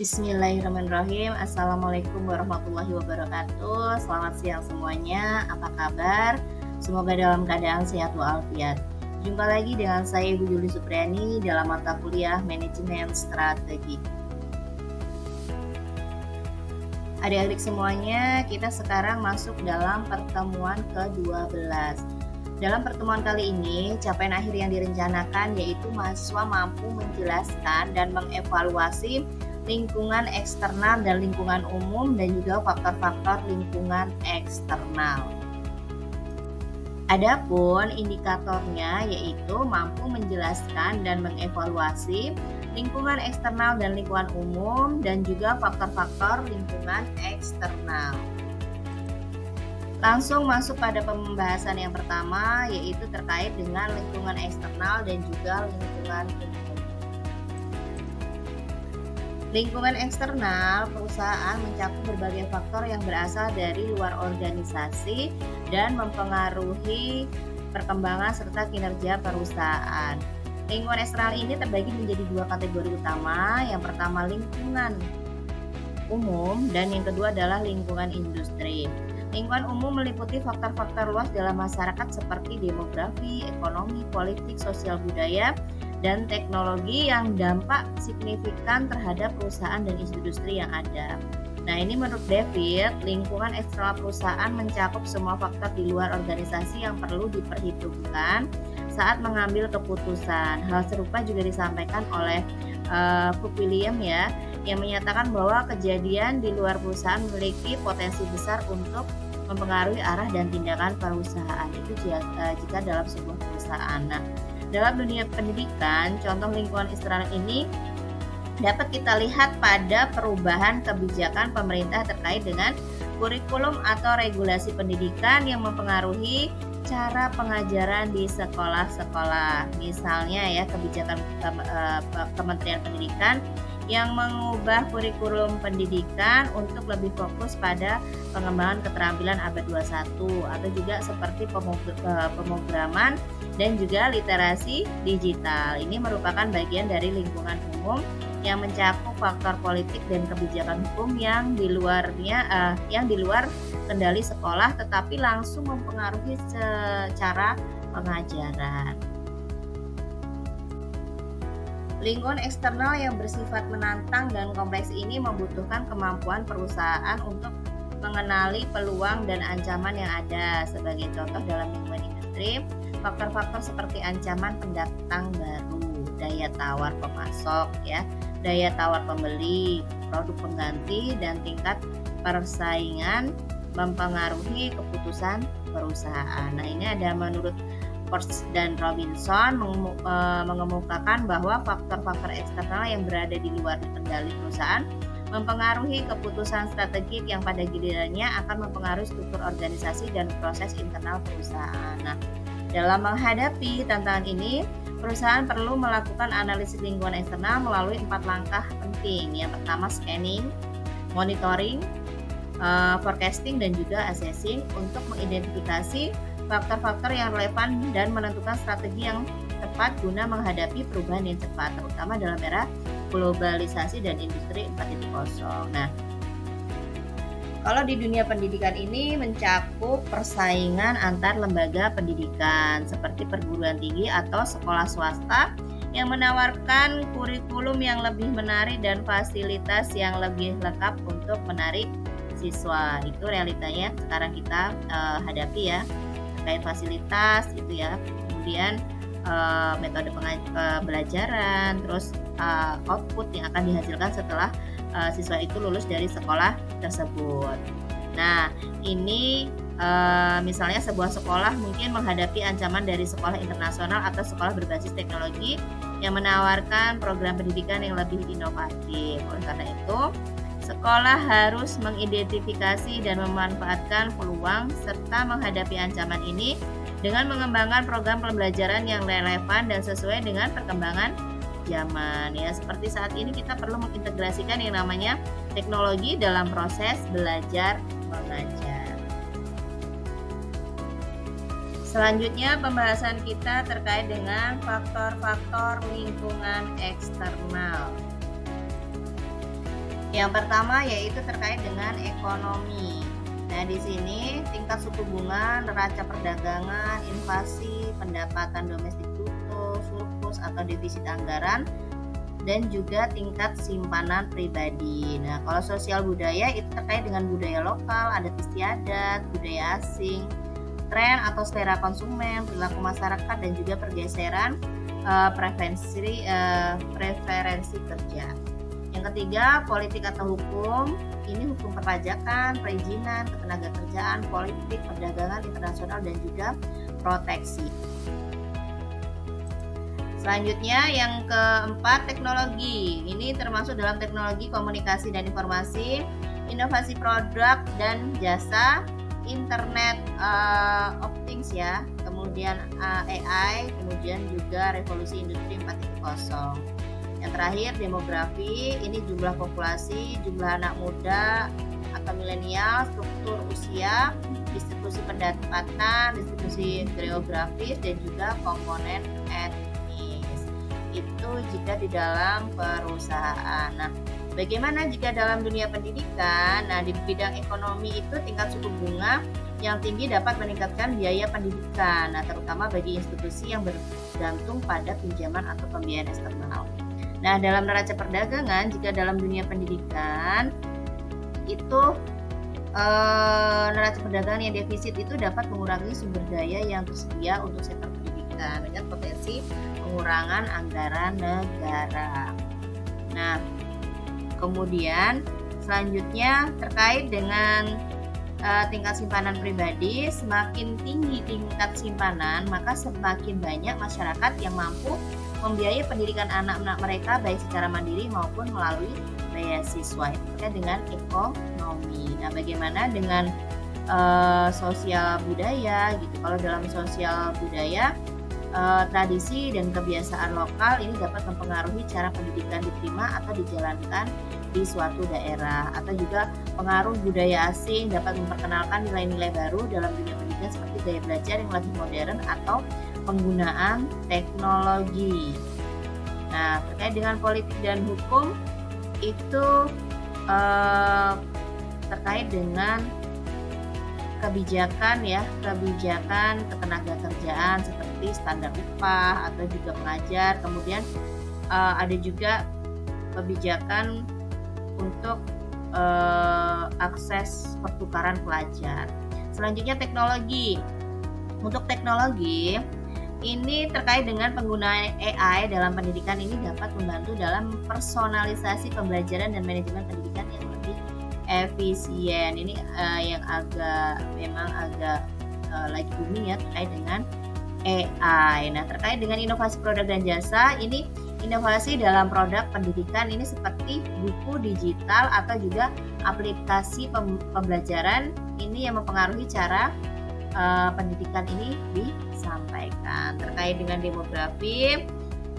Bismillahirrahmanirrahim. Assalamualaikum warahmatullahi wabarakatuh. Selamat siang semuanya. Apa kabar? Semoga dalam keadaan sehat walafiat. Jumpa lagi dengan saya Ibu Juli Supriyani dalam mata kuliah Manajemen Strategi. Adik-adik semuanya, kita sekarang masuk dalam pertemuan ke-12. Dalam pertemuan kali ini, capaian akhir yang direncanakan yaitu mahasiswa mampu menjelaskan dan mengevaluasi lingkungan eksternal dan lingkungan umum dan juga faktor-faktor lingkungan eksternal. Adapun indikatornya yaitu mampu menjelaskan dan mengevaluasi lingkungan eksternal dan lingkungan umum dan juga faktor-faktor lingkungan eksternal. Langsung masuk pada pembahasan yang pertama yaitu terkait dengan lingkungan eksternal dan juga lingkungan umum. Lingkungan eksternal perusahaan mencakup berbagai faktor yang berasal dari luar organisasi dan mempengaruhi perkembangan serta kinerja perusahaan. Lingkungan eksternal ini terbagi menjadi dua kategori utama. Yang pertama lingkungan umum dan yang kedua adalah lingkungan industri. Lingkungan umum meliputi faktor-faktor luas dalam masyarakat seperti demografi, ekonomi, politik, sosial budaya, dan teknologi yang dampak signifikan terhadap perusahaan dan industri yang ada. Nah, ini menurut David, lingkungan eksternal perusahaan mencakup semua faktor di luar organisasi yang perlu diperhitungkan saat mengambil keputusan. Hal serupa juga disampaikan oleh Cook William ya, yang menyatakan bahwa kejadian di luar perusahaan memiliki potensi besar untuk mempengaruhi arah dan tindakan perusahaan itu jika dalam sebuah perusahaan. Nah, dalam dunia pendidikan, contoh lingkungan eksternal ini dapat kita lihat pada perubahan kebijakan pemerintah terkait dengan kurikulum atau regulasi pendidikan yang mempengaruhi cara pengajaran di sekolah-sekolah. Misalnya ya, kebijakan Kementerian Pendidikan yang mengubah kurikulum pendidikan untuk lebih fokus pada pengembangan keterampilan abad 21 atau juga seperti pemrograman dan juga literasi digital. Ini merupakan bagian dari lingkungan umum yang mencakup faktor politik dan kebijakan hukum yang di luar kendali sekolah tetapi langsung mempengaruhi secara pengajaran. Lingkungan eksternal yang bersifat menantang dan kompleks ini membutuhkan kemampuan perusahaan untuk mengenali peluang dan ancaman yang ada. Sebagai contoh dalam lingkungan industri, faktor-faktor seperti ancaman pendatang baru, daya tawar pemasok, ya, daya tawar pembeli, produk pengganti, dan tingkat persaingan mempengaruhi keputusan perusahaan. Nah, ini ada menurut Ports dan Robinson mengemukakan bahwa faktor-faktor eksternal yang berada di luar kendali perusahaan mempengaruhi keputusan strategik yang pada gilirannya akan mempengaruhi struktur organisasi dan proses internal perusahaan. Nah, dalam menghadapi tantangan ini, perusahaan perlu melakukan analisis lingkungan eksternal melalui 4 langkah penting. Yang pertama scanning, monitoring, forecasting, dan juga assessing untuk mengidentifikasi faktor-faktor yang relevan dan menentukan strategi yang tepat guna menghadapi perubahan yang cepat, terutama dalam era globalisasi dan industri 4.0. Nah, kalau di dunia pendidikan ini mencakup persaingan antar lembaga pendidikan seperti perguruan tinggi atau sekolah swasta yang menawarkan kurikulum yang lebih menarik dan fasilitas yang lebih lengkap untuk menarik siswa. Itu realitanya sekarang kita hadapi ya, terkait fasilitas itu ya, kemudian metode pembelajaran, terus output yang akan dihasilkan setelah siswa itu lulus dari sekolah tersebut. Nah, ini misalnya sebuah sekolah mungkin menghadapi ancaman dari sekolah internasional atau sekolah berbasis teknologi yang menawarkan program pendidikan yang lebih inovatif. Oleh karena itu, sekolah harus mengidentifikasi dan memanfaatkan peluang serta menghadapi ancaman ini dengan mengembangkan program pembelajaran yang relevan dan sesuai dengan perkembangan zaman. Ya, seperti saat ini kita perlu mengintegrasikan yang namanya teknologi dalam proses belajar mengajar. Selanjutnya pembahasan kita terkait dengan faktor-faktor lingkungan eksternal. Yang pertama yaitu terkait dengan ekonomi. Nah, di sini tingkat suku bunga, neraca perdagangan, inflasi, pendapatan domestik bruto, surplus atau defisit anggaran, dan juga tingkat simpanan pribadi. Nah, kalau sosial budaya itu terkait dengan budaya lokal, adat istiadat, budaya asing, tren atau selera konsumen, perilaku masyarakat, dan juga pergeseran preferensi kerja. Yang ketiga, politik atau hukum. Ini hukum perpajakan, perizinan, ketenagakerjaan, politik, perdagangan internasional, dan juga proteksi. Selanjutnya yang keempat, teknologi. Ini termasuk dalam teknologi komunikasi dan informasi, inovasi produk dan jasa, internet of things ya, kemudian AI, kemudian juga revolusi industri 4.0. Yang terakhir, demografi. Ini jumlah populasi, jumlah anak muda atau milenial, struktur usia, distribusi pendapatan, distribusi geografis, dan juga komponen etnis. Itu jika di dalam perusahaan. Nah, bagaimana jika dalam dunia pendidikan? Nah, di bidang ekonomi itu tingkat suku bunga yang tinggi dapat meningkatkan biaya pendidikan, nah, terutama bagi institusi yang bergantung pada pinjaman atau pembiayaan eksternal. Nah, dalam neraca perdagangan, jika dalam dunia pendidikan itu neraca perdagangan yang defisit itu dapat mengurangi sumber daya yang tersedia untuk sektor pendidikan dengan potensi pengurangan anggaran negara. Nah, kemudian selanjutnya terkait dengan tingkat simpanan pribadi. Semakin tinggi tingkat simpanan, maka semakin banyak masyarakat yang mampu membiayai pendidikan anak-anak mereka baik secara mandiri maupun melalui beasiswa. Itu terkait dengan ekonomi. Nah, bagaimana dengan sosial budaya gitu? Kalau dalam sosial budaya, tradisi dan kebiasaan lokal ini dapat mempengaruhi cara pendidikan diterima atau dijalankan di suatu daerah, atau juga pengaruh budaya asing dapat memperkenalkan nilai-nilai baru dalam dunia pendidikan seperti gaya belajar yang lebih modern atau penggunaan teknologi. Nah, terkait dengan politik dan hukum itu terkait dengan kebijakan ya, kebijakan ketenagakerjaan seperti standar upah atau juga pengajar. Kemudian ada juga kebijakan untuk akses pertukaran pelajar. Selanjutnya teknologi. Untuk teknologi ini terkait dengan penggunaan AI dalam pendidikan, ini dapat membantu dalam personalisasi pembelajaran dan manajemen pendidikan yang lebih efisien. Ini yang memang agak lagi booming ya terkait dengan AI. Nah, terkait dengan inovasi produk dan jasa, ini inovasi dalam produk pendidikan ini seperti buku digital atau juga aplikasi pembelajaran ini yang mempengaruhi cara pendidikan ini disampaikan. Terkait dengan demografi,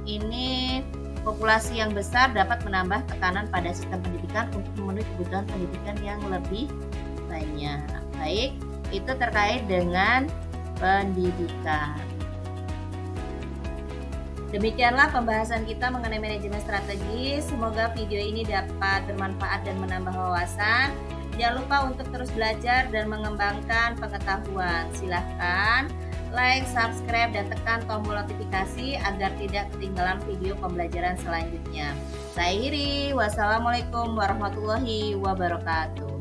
ini populasi yang besar dapat menambah tekanan pada sistem pendidikan untuk memenuhi kebutuhan pendidikan yang lebih banyak. Baik, itu terkait dengan pendidikan. Demikianlah pembahasan kita mengenai manajemen strategis. Semoga video ini dapat bermanfaat dan menambah wawasan. Jangan lupa untuk terus belajar dan mengembangkan pengetahuan. Silahkan like, subscribe, dan tekan tombol notifikasi agar tidak ketinggalan video pembelajaran selanjutnya. Saya Hiri, wassalamualaikum warahmatullahi wabarakatuh.